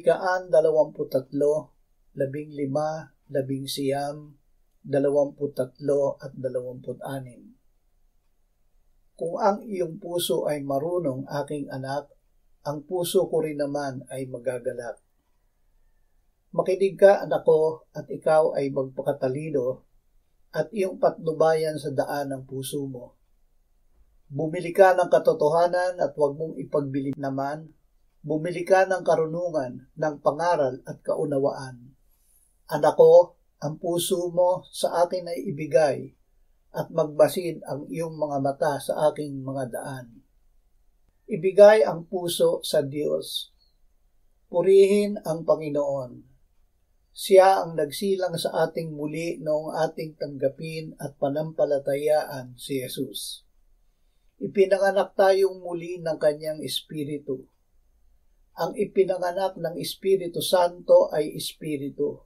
Kawikaan 23, 15, 19, 23 at 26. Kung ang iyong puso ay marunong, aking anak, ang puso ko rin naman ay magagalak. Makinig ka, anak ko, at ikaw ay magpakatalino, at iyong patnubayan sa daan ng puso mo. Bumili ka ng katotohanan at huwag mong ipagbili naman. Bumili ka ng karunungan, ng pangaral at kaunawaan. Anak ko, ang puso mo sa akin ay ibigay, at magbasid ang iyong mga mata sa aking mga daan. Ibigay ang puso sa Diyos. Purihin ang Panginoon. Siya ang nagsilang sa ating muli noong ating tanggapin at panampalatayaan si Jesus. Ipinanganak tayong muli ng Kanyang Espiritu. Ang ipinanganak ng Espiritu Santo ay Espiritu.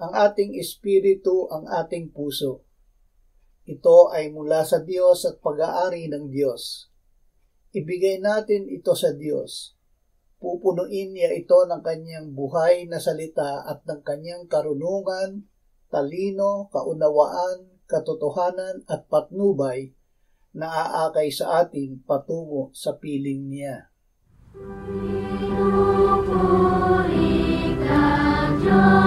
Ang ating Espiritu ang ating puso. Ito ay mula sa Diyos at pag-aari ng Diyos. Ibigay natin ito sa Diyos. Pupunuin niya ito ng Kanyang buhay na salita at ng Kanyang karunungan, talino, kaunawaan, katotohanan at patnubay na aakay sa atin patungo sa piling niya. Pinupuri ka, Diyos.